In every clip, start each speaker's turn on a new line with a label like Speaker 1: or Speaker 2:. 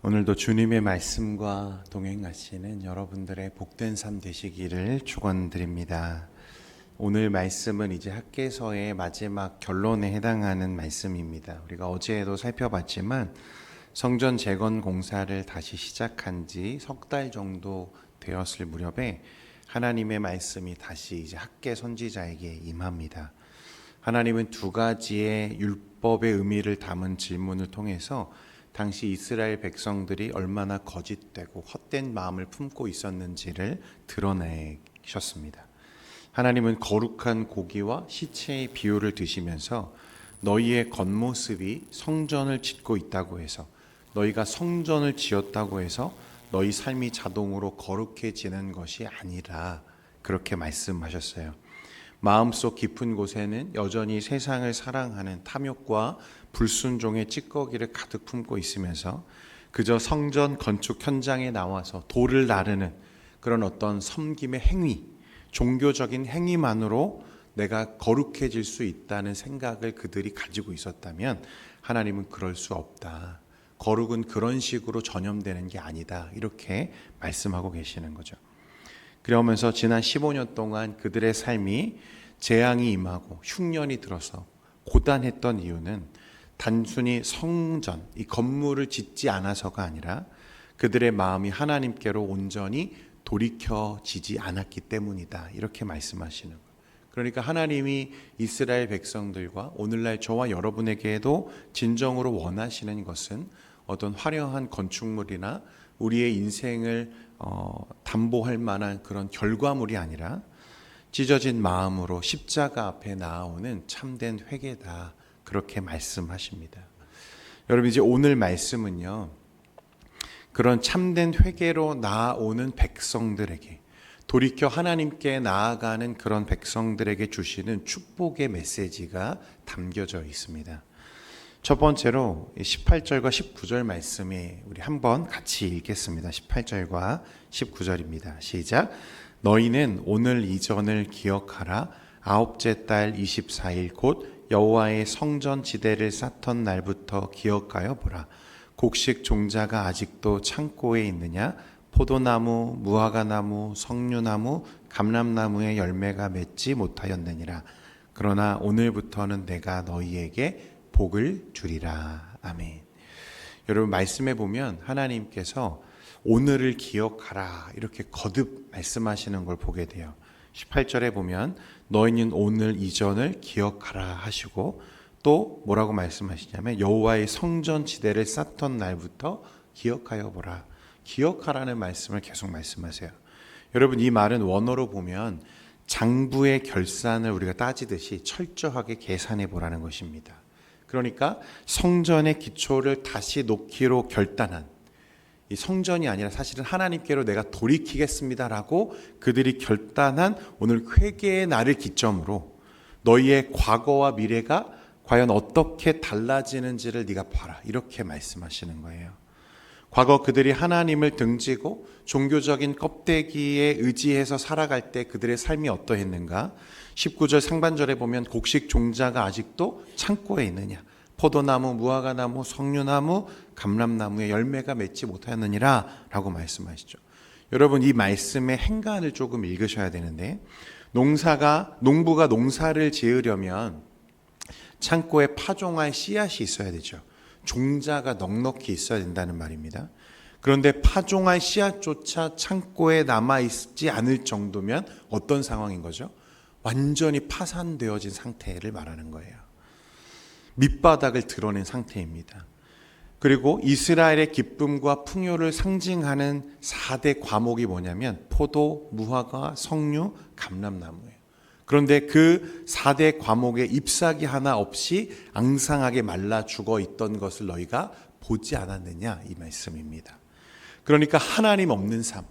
Speaker 1: 오늘도 주님의 말씀과 동행하시는 여러분들의 복된 삶 되시기를 축원드립니다. 오늘 말씀은 이제 학개서의 마지막 결론에 해당하는 말씀입니다. 우리가 어제도 살펴봤지만 성전 재건 공사를 다시 시작한 지 석 달 정도 되었을 무렵에 하나님의 말씀이 다시 이제 학개 선지자에게 임합니다. 하나님은 두 가지의 율법의 의미를 담은 질문을 통해서 당시 이스라엘 백성들이 얼마나 거짓되고 헛된 마음을 품고 있었는지를 드러내셨습니다. 하나님은 거룩한 고기와 시체의 비유를 드시면서 너희의 겉모습이 성전을 짓고 있다고 해서, 너희가 성전을 지었다고 해서 너희 삶이 자동으로 거룩해지는 것이 아니라 그렇게 말씀하셨어요. 마음속 깊은 곳에는 여전히 세상을 사랑하는 탐욕과 불순종의 찌꺼기를 가득 품고 있으면서 그저 성전 건축 현장에 나와서 돌을 나르는 그런 어떤 섬김의 행위, 종교적인 행위만으로 내가 거룩해질 수 있다는 생각을 그들이 가지고 있었다면 하나님은 그럴 수 없다. 거룩은 그런 식으로 전염되는 게 아니다. 이렇게 말씀하고 계시는 거죠. 그러면서 지난 15년 동안 그들의 삶이 재앙이 임하고 흉년이 들어서 고단했던 이유는 단순히 성전, 이 건물을 짓지 않아서가 아니라 그들의 마음이 하나님께로 온전히 돌이켜지지 않았기 때문이다. 이렇게 말씀하시는 거예요. 그러니까 하나님이 이스라엘 백성들과 오늘날 저와 여러분에게도 진정으로 원하시는 것은 어떤 화려한 건축물이나 우리의 인생을 담보할 만한 그런 결과물이 아니라 찢어진 마음으로 십자가 앞에 나아오는 참된 회개다. 그렇게 말씀하십니다. 여러분, 이제 오늘 말씀은요, 그런 참된 회개로 나아오는 백성들에게, 돌이켜 하나님께 나아가는 그런 백성들에게 주시는 축복의 메시지가 담겨져 있습니다. 첫 번째로 18절과 19절 말씀에 우리 한번 같이 읽겠습니다. 18절과 19절입니다. 시작. 너희는 오늘 이전을 기억하라. 아홉째 달 24일 곧 여호와의 성전 지대를 쌓던 날부터 기억하여 보라. 곡식 종자가 아직도 창고에 있느냐? 포도나무, 무화과나무, 석류나무, 감람나무의 열매가 맺지 못하였느니라. 그러나 오늘부터는 내가 너희에게 복을 주리라. 아멘. 여러분, 말씀해 보면 하나님께서 오늘을 기억하라 이렇게 거듭 말씀하시는 걸 보게 돼요. 18절에 보면 너희는 오늘 이전을 기억하라 하시고 또 뭐라고 말씀하시냐면 여호와의 성전 지대를 쌓던 날부터 기억하여 보라. 기억하라는 말씀을 계속 말씀하세요. 여러분, 이 말은 원어로 보면 장부의 결산을 우리가 따지듯이 철저하게 계산해 보라는 것입니다. 그러니까 성전의 기초를 다시 놓기로 결단한, 이 성전이 아니라 사실은 하나님께로 내가 돌이키겠습니다라고 그들이 결단한 오늘 회개의 날을 기점으로 너희의 과거와 미래가 과연 어떻게 달라지는지를 네가 봐라. 이렇게 말씀하시는 거예요. 과거 그들이 하나님을 등지고 종교적인 껍데기에 의지해서 살아갈 때 그들의 삶이 어떠했는가? 19절 상반절에 보면 곡식 종자가 아직도 창고에 있느냐? 포도나무, 무화과나무, 석류나무, 감람나무의 열매가 맺지 못하였느니라 라고 말씀하시죠. 여러분, 이 말씀의 행간을 조금 읽으셔야 되는데, 농부가 농사를 지으려면 창고에 파종할 씨앗이 있어야 되죠. 종자가 넉넉히 있어야 된다는 말입니다. 그런데 파종할 씨앗조차 창고에 남아있지 않을 정도면 어떤 상황인 거죠? 완전히 파산되어진 상태를 말하는 거예요. 밑바닥을 드러낸 상태입니다. 그리고 이스라엘의 기쁨과 풍요를 상징하는 4대 과목이 뭐냐면 포도, 무화과, 석류, 감람나무예요. 그런데 그 4대 과목에 잎사귀 하나 없이 앙상하게 말라 죽어 있던 것을 너희가 보지 않았느냐, 이 말씀입니다. 그러니까 하나님 없는 삶,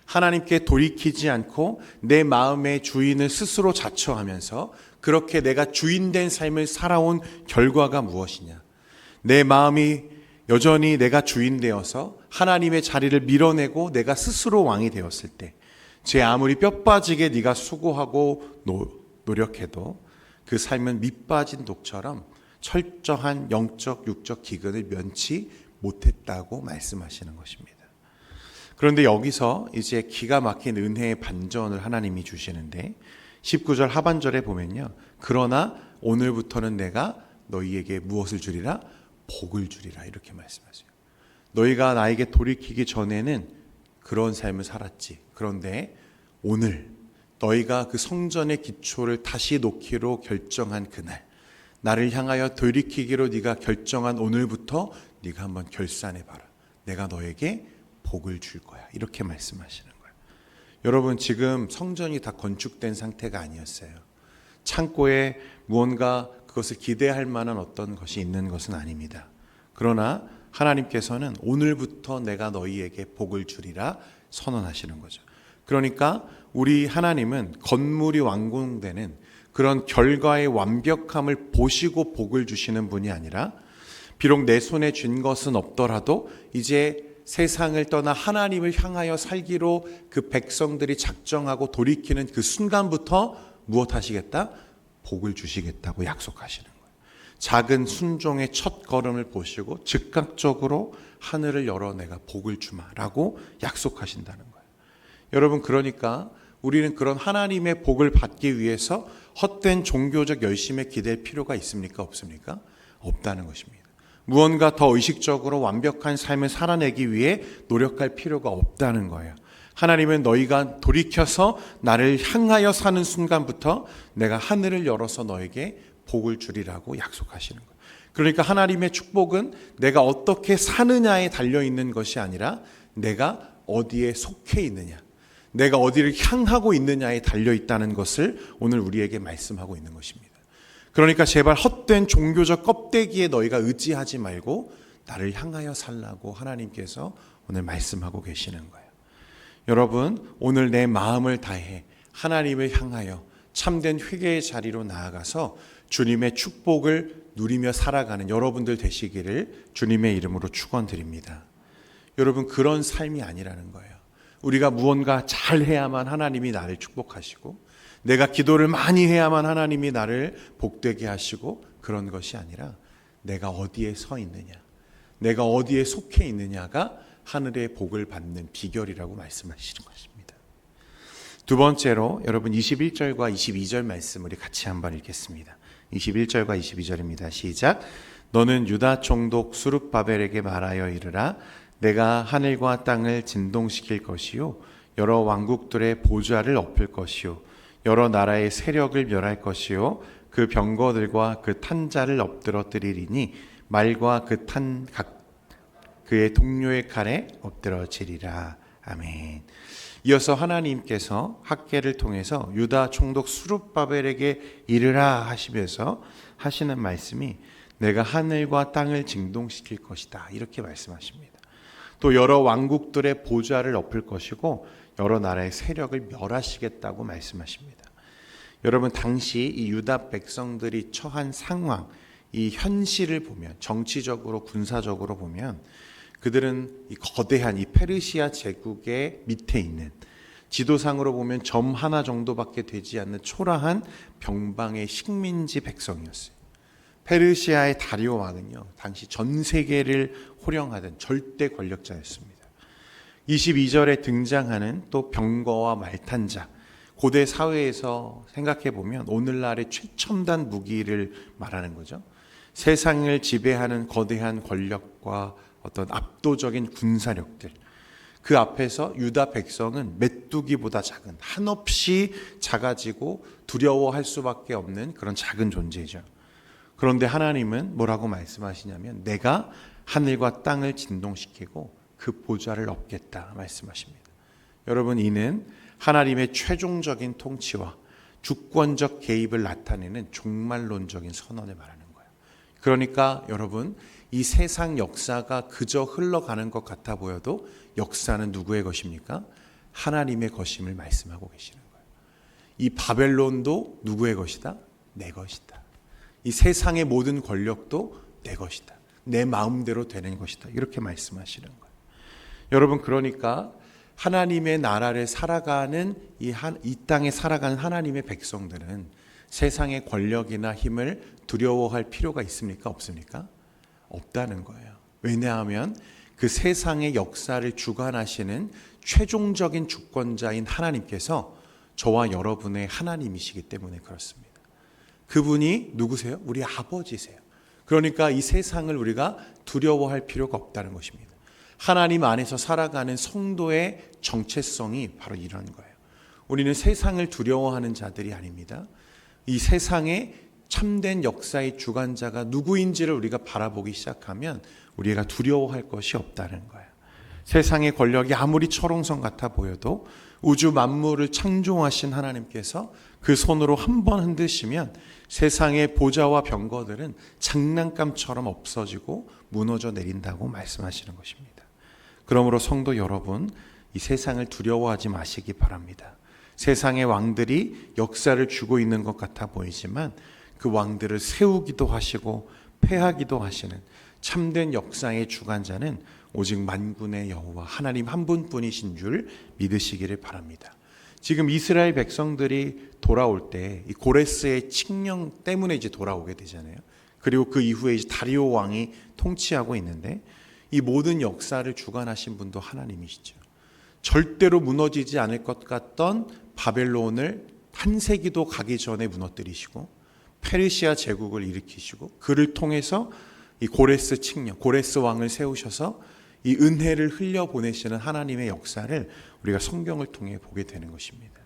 Speaker 1: 하나님께 돌이키지 않고 내 마음의 주인을 스스로 자처하면서 그렇게 내가 주인된 삶을 살아온 결과가 무엇이냐? 내 마음이 여전히 내가 주인 되어서 하나님의 자리를 밀어내고 내가 스스로 왕이 되었을 때, 제 아무리 뼈 빠지게 네가 수고하고 노력해도 그 삶은 밑 빠진 독처럼 철저한 영적 육적 기근을 면치 못했다고 말씀하시는 것입니다. 그런데 여기서 이제 기가 막힌 은혜의 반전을 하나님이 주시는데 19절 하반절에 보면요. 그러나 오늘부터는 내가 너희에게 무엇을 주리라? 복을 주리라 이렇게 말씀하세요. 너희가 나에게 돌이키기 전에는 그런 삶을 살았지. 그런데 오늘 너희가 그 성전의 기초를 다시 놓기로 결정한 그날, 나를 향하여 돌이키기로 네가 결정한 오늘부터 네가 한번 결산해봐라. 내가 너에게 복을 줄 거야. 이렇게 말씀하시는 거예요. 여러분, 지금 성전이 다 건축된 상태가 아니었어요. 창고에 무언가 그것을 기대할 만한 어떤 것이 있는 것은 아닙니다. 그러나 하나님께서는 오늘부터 내가 너희에게 복을 주리라 선언하시는 거죠. 그러니까 우리 하나님은 건물이 완공되는 그런 결과의 완벽함을 보시고 복을 주시는 분이 아니라 비록 내 손에 쥔 것은 없더라도 이제 세상을 떠나 하나님을 향하여 살기로 그 백성들이 작정하고 돌이키는 그 순간부터 무엇 하시겠다? 복을 주시겠다고 약속하시는 거예요. 작은 순종의 첫 걸음을 보시고 즉각적으로 하늘을 열어 내가 복을 주마라고 약속하신다는 거예요. 여러분, 그러니까 우리는 그런 하나님의 복을 받기 위해서 헛된 종교적 열심에 기댈 필요가 있습니까? 없습니까? 없다는 것입니다. 무언가 더 의식적으로 완벽한 삶을 살아내기 위해 노력할 필요가 없다는 거예요. 하나님은 너희가 돌이켜서 나를 향하여 사는 순간부터 내가 하늘을 열어서 너에게 복을 주리라고 약속하시는 거예요. 그러니까 하나님의 축복은 내가 어떻게 사느냐에 달려있는 것이 아니라 내가 어디에 속해 있느냐, 내가 어디를 향하고 있느냐에 달려있다는 것을 오늘 우리에게 말씀하고 있는 것입니다. 그러니까 제발 헛된 종교적 껍데기에 너희가 의지하지 말고 나를 향하여 살라고 하나님께서 오늘 말씀하고 계시는 거예요. 여러분, 오늘 내 마음을 다해 하나님을 향하여 참된 회개의 자리로 나아가서 주님의 축복을 누리며 살아가는 여러분들 되시기를 주님의 이름으로 축원드립니다. 여러분, 그런 삶이 아니라는 거예요. 우리가 무언가 잘해야만 하나님이 나를 축복하시고 내가 기도를 많이 해야만 하나님이 나를 복되게 하시고 그런 것이 아니라 내가 어디에 서 있느냐, 내가 어디에 속해 있느냐가 하늘의 복을 받는 비결이라고 말씀하시는 것입니다. 두 번째로 여러분 21절과 22절 말씀 우리 같이 한번 읽겠습니다. 21절과 22절입니다. 시작. 너는 유다 총독 수룹바벨에게 말하여 이르라. 내가 하늘과 땅을 진동시킬 것이요 여러 왕국들의 보좌를 엎을 것이요 여러 나라의 세력을 멸할 것이요 그 병거들과 그 탄자를 엎드러뜨리리니 말과 그의 동료의 칼에 엎드러지리라. 아멘. 이어서 하나님께서 학개를 통해서 유다 총독 수룹바벨에게 이르라 하시면서 하시는 말씀이 내가 하늘과 땅을 진동시킬 것이다 이렇게 말씀하십니다. 또 여러 왕국들의 보좌를 엎을 것이고 여러 나라의 세력을 멸하시겠다고 말씀하십니다. 여러분, 당시 이 유다 백성들이 처한 상황, 이 현실을 보면 정치적으로 군사적으로 보면 그들은 이 거대한 이 페르시아 제국의 밑에 있는 지도상으로 보면 점 하나 정도밖에 되지 않는 초라한 병방의 식민지 백성이었어요. 페르시아의 다리오 왕은요, 당시 전 세계를 호령하던 절대 권력자였습니다. 22절에 등장하는 또 병거와 말탄자, 고대 사회에서 생각해 보면 오늘날의 최첨단 무기를 말하는 거죠. 세상을 지배하는 거대한 권력과 어떤 압도적인 군사력들, 그 앞에서 유다 백성은 메뚜기보다 작은, 한없이 작아지고 두려워할 수밖에 없는 그런 작은 존재죠. 그런데 하나님은 뭐라고 말씀하시냐면 내가 하늘과 땅을 진동시키고 그 보좌를 엎겠다 말씀하십니다. 여러분, 이는 하나님의 최종적인 통치와 주권적 개입을 나타내는 종말론적인 선언을 말하는 거예요. 그러니까 여러분, 이 세상 역사가 그저 흘러가는 것 같아 보여도 역사는 누구의 것입니까? 하나님의 것임을 말씀하고 계시는 거예요. 이 바벨론도 누구의 것이다? 내 것이다. 이 세상의 모든 권력도 내 것이다. 내 마음대로 되는 것이다. 이렇게 말씀하시는 거예요. 여러분, 그러니까 하나님의 나라를 살아가는 이 땅에 살아가는 하나님의 백성들은 세상의 권력이나 힘을 두려워할 필요가 있습니까? 없습니까? 없다는 거예요. 왜냐하면 그 세상의 역사를 주관하시는 최종적인 주권자인 하나님께서 저와 여러분의 하나님이시기 때문에 그렇습니다. 그분이 누구세요? 우리 아버지세요. 그러니까 이 세상을 우리가 두려워할 필요가 없다는 것입니다. 하나님 안에서 살아가는 성도의 정체성이 바로 이런 거예요. 우리는 세상을 두려워하는 자들이 아닙니다. 이 세상의 참된 역사의 주관자가 누구인지를 우리가 바라보기 시작하면 우리가 두려워할 것이 없다는 거예요. 세상의 권력이 아무리 철옹성 같아 보여도 우주 만물을 창조하신 하나님께서 그 손으로 한번 흔드시면 세상의 보좌와 병거들은 장난감처럼 없어지고 무너져 내린다고 말씀하시는 것입니다. 그러므로 성도 여러분, 이 세상을 두려워하지 마시기 바랍니다. 세상의 왕들이 역사를 주고 있는 것 같아 보이지만 그 왕들을 세우기도 하시고 패하기도 하시는 참된 역사의 주관자는 오직 만군의 여호와 하나님 한 분뿐이신 줄 믿으시기를 바랍니다. 지금 이스라엘 백성들이 돌아올 때 이 고레스의 칙령 때문에 이제 돌아오게 되잖아요. 그리고 그 이후에 이제 다리오 왕이 통치하고 있는데 이 모든 역사를 주관하신 분도 하나님이시죠. 절대로 무너지지 않을 것 같던 바벨론을 한 세기도 가기 전에 무너뜨리시고 페르시아 제국을 일으키시고 그를 통해서 이 고레스 칙령, 고레스 왕을 세우셔서 이 은혜를 흘려 보내시는 하나님의 역사를 우리가 성경을 통해 보게 되는 것입니다.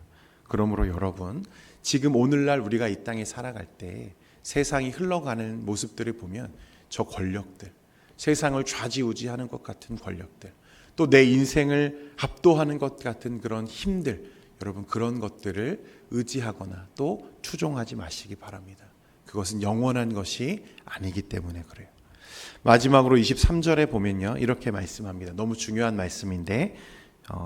Speaker 1: 그러므로 여러분, 지금 오늘날 우리가 이 땅에 살아갈 때 세상이 흘러가는 모습들을 보면 저 권력들, 세상을 좌지우지하는 것 같은 권력들, 또 내 인생을 압도하는 것 같은 그런 힘들, 여러분 그런 것들을 의지하거나 또 추종하지 마시기 바랍니다. 그것은 영원한 것이 아니기 때문에 그래요. 마지막으로 23절에 보면요, 이렇게 말씀합니다. 너무 중요한 말씀인데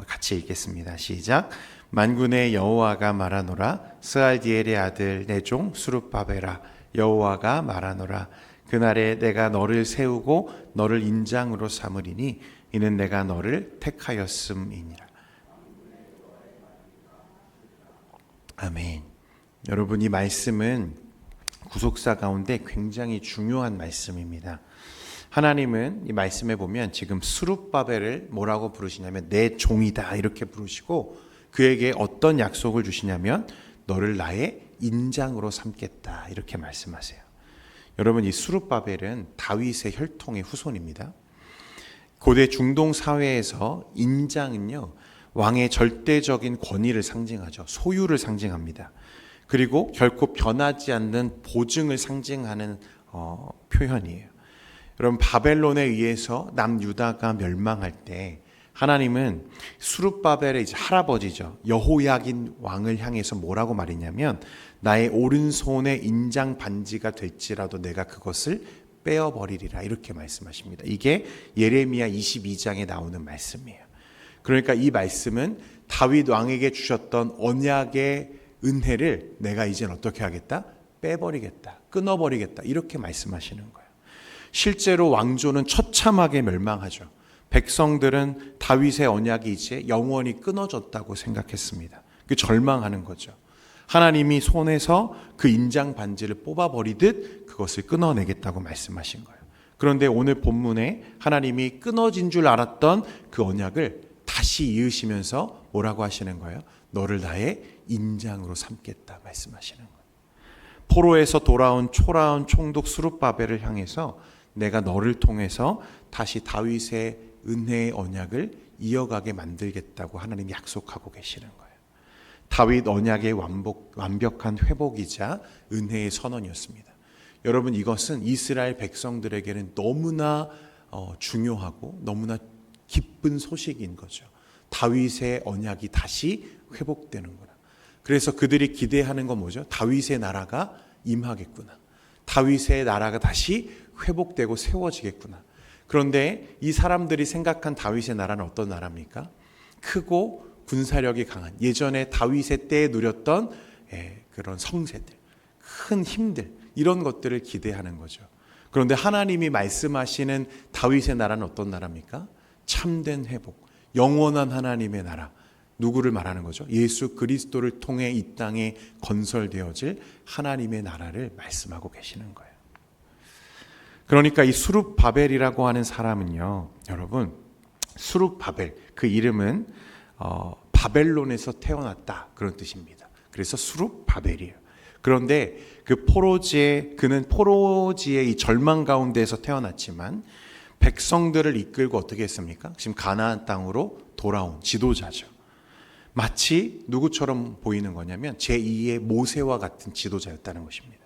Speaker 1: 같이 읽겠습니다. 시작. 만군의 여호와가 말하노라. 스알디엘의 아들 내 종 스룹바벨아, 여호와가 말하노라. 그날에 내가 너를 세우고 너를 인장으로 삼으리니 이는 내가 너를 택하였음이니라. 아멘. 여러분, 이 말씀은 구속사 가운데 굉장히 중요한 말씀입니다. 하나님은 이 말씀에 보면 지금 스룹바벨을 뭐라고 부르시냐면 내 종이다 이렇게 부르시고 그에게 어떤 약속을 주시냐면 너를 나의 인장으로 삼겠다 이렇게 말씀하세요. 여러분, 이 스룹바벨은 다윗의 혈통의 후손입니다. 고대 중동 사회에서 인장은요, 왕의 절대적인 권위를 상징하죠. 소유를 상징합니다. 그리고 결코 변하지 않는 보증을 상징하는 표현이에요. 여러분, 바벨론에 의해서 남유다가 멸망할 때 하나님은 스룹바벨의 이제 할아버지죠, 여호야긴 왕을 향해서 뭐라고 말했냐면 나의 오른손의 인장 반지가 될지라도 내가 그것을 빼어버리리라 이렇게 말씀하십니다. 이게 예레미야 22장에 나오는 말씀이에요. 그러니까 이 말씀은 다윗 왕에게 주셨던 언약의 은혜를 내가 이제는 어떻게 하겠다? 빼버리겠다, 끊어버리겠다 이렇게 말씀하시는 거예요. 실제로 왕조는 처참하게 멸망하죠. 백성들은 다윗의 언약이 이제 영원히 끊어졌다고 생각했습니다. 그 절망하는 거죠. 하나님이 손에서 그 인장 반지를 뽑아버리듯 그것을 끊어내겠다고 말씀하신 거예요. 그런데 오늘 본문에 하나님이 끊어진 줄 알았던 그 언약을 다시 이으시면서 뭐라고 하시는 거예요? 너를 나의 인장으로 삼겠다 말씀하시는 거예요. 포로에서 돌아온 초라한 총독 스룹바벨을 향해서 내가 너를 통해서 다시 다윗의 은혜의 언약을 이어가게 만들겠다고 하나님이 약속하고 계시는 거예요. 다윗 언약의 완벽한 회복이자 은혜의 선언이었습니다. 여러분, 이것은 이스라엘 백성들에게는 너무나 중요하고 너무나 기쁜 소식인 거죠. 다윗의 언약이 다시 회복되는구나. 그래서 그들이 기대하는 건 뭐죠? 다윗의 나라가 임하겠구나. 다윗의 나라가 다시 회복되고 세워지겠구나. 그런데 이 사람들이 생각한 다윗의 나라는 어떤 나라입니까? 크고 군사력이 강한, 예전에 다윗의 때에 누렸던 그런 성세들, 큰 힘들, 이런 것들을 기대하는 거죠. 그런데 하나님이 말씀하시는 다윗의 나라는 어떤 나라입니까? 참된 회복, 영원한 하나님의 나라. 누구를 말하는 거죠? 예수 그리스도를 통해 이 땅에 건설되어질 하나님의 나라를 말씀하고 계시는 거예요. 그러니까 이 수룹바벨이라고 하는 사람은요, 여러분, 수룹바벨, 그 이름은 바벨론에서 태어났다, 그런 뜻입니다. 그래서 수룹바벨이에요. 그런데 그는 포로지의 이 절망 가운데에서 태어났지만 백성들을 이끌고 어떻게 했습니까? 지금 가나안 땅으로 돌아온 지도자죠. 마치 누구처럼 보이는 거냐면 제2의 모세와 같은 지도자였다는 것입니다.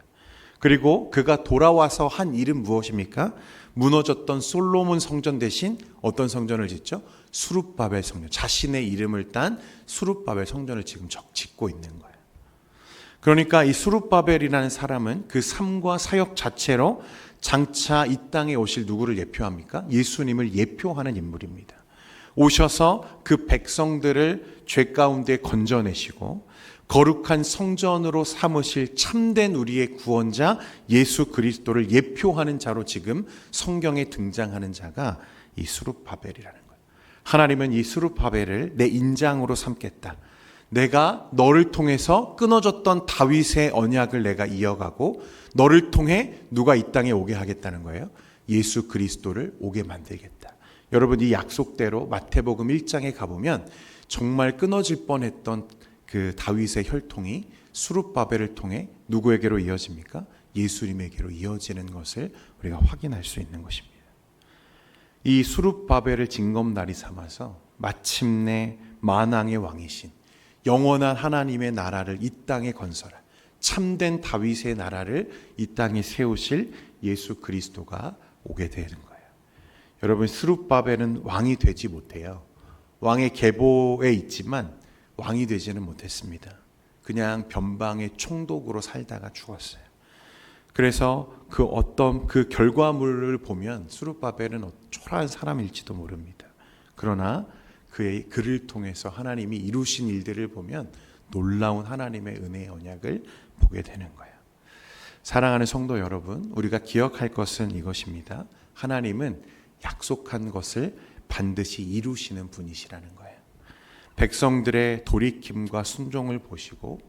Speaker 1: 그리고 그가 돌아와서 한 일은 무엇입니까? 무너졌던 솔로몬 성전 대신 어떤 성전을 짓죠? 수룹바벨 성전, 자신의 이름을 딴 수룹바벨 성전을 지금 짓고 있는 거예요. 그러니까 이 수룹바벨이라는 사람은 그 삶과 사역 자체로 장차 이 땅에 오실 누구를 예표합니까? 예수님을 예표하는 인물입니다. 오셔서 그 백성들을 죄 가운데 건져내시고 거룩한 성전으로 삼으실 참된 우리의 구원자 예수 그리스도를 예표하는 자로 지금 성경에 등장하는 자가 이 수룹바벨이라는 거예요. 하나님은 이 수룹바벨을 내 인장으로 삼겠다. 내가 너를 통해서 끊어졌던 다윗의 언약을 내가 이어가고 너를 통해 누가 이 땅에 오게 하겠다는 거예요. 예수 그리스도를 오게 만들겠다. 여러분, 이 약속대로 마태복음 1장에 가보면 정말 끊어질 뻔했던 그 다윗의 혈통이 수룹바벨을 통해 누구에게로 이어집니까? 예수님에게로 이어지는 것을 우리가 확인할 수 있는 것입니다. 이 수룹바벨을 징검다리 삼아서 마침내 만왕의 왕이신 영원한 하나님의 나라를 이 땅에 건설할 참된 다윗의 나라를 이 땅에 세우실 예수 그리스도가 오게 되는 거예요. 여러분, 수룹바벨은 왕이 되지 못해요. 왕의 계보에 있지만 왕이 되지는 못했습니다. 그냥 변방의 총독으로 살다가 죽었어요. 그래서 그 결과물을 보면 수룹바벨은 초라한 사람일지도 모릅니다. 그러나 그를 통해서 하나님이 이루신 일들을 보면 놀라운 하나님의 은혜의 언약을 보게 되는 거예요. 사랑하는 성도 여러분, 우리가 기억할 것은 이것입니다. 하나님은 약속한 것을 반드시 이루시는 분이시라는 거예요. 백성들의 돌이킴과 순종을 보시고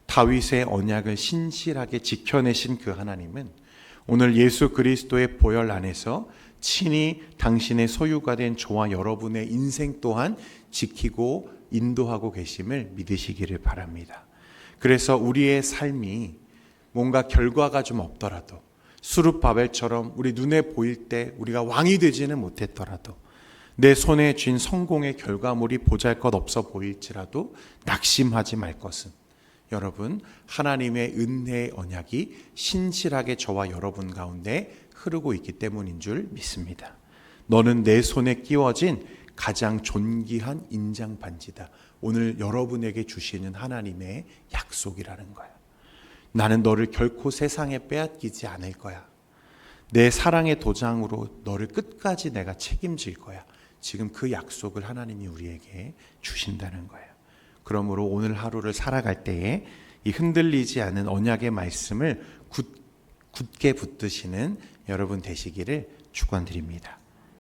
Speaker 1: 다윗의 언약을 신실하게 지켜내신 그 하나님은 오늘 예수 그리스도의 보혈 안에서 친히 당신의 소유가 된 저와 여러분의 인생 또한 지키고 인도하고 계심을 믿으시기를 바랍니다. 그래서 우리의 삶이 뭔가 결과가 좀 없더라도 수룹바벨처럼 우리 눈에 보일 때 우리가 왕이 되지는 못했더라도 내 손에 쥔 성공의 결과물이 보잘것없어 보일지라도 낙심하지 말 것은 여러분, 하나님의 은혜의 언약이 신실하게 저와 여러분 가운데 흐르고 있기 때문인 줄 믿습니다. 너는 내 손에 끼워진 가장 존귀한 인장 반지다. 오늘 여러분에게 주시는 하나님의 약속이라는 거야. 나는 너를 결코 세상에 빼앗기지 않을 거야. 내 사랑의 도장으로 너를 끝까지 내가 책임질 거야. 지금 그 약속을 하나님이 우리에게 주신다는 거예요. 그러므로 오늘 하루를 살아갈 때에 이 흔들리지 않은 언약의 말씀을 굳게 붙드시는 여러분 되시기를 축원드립니다.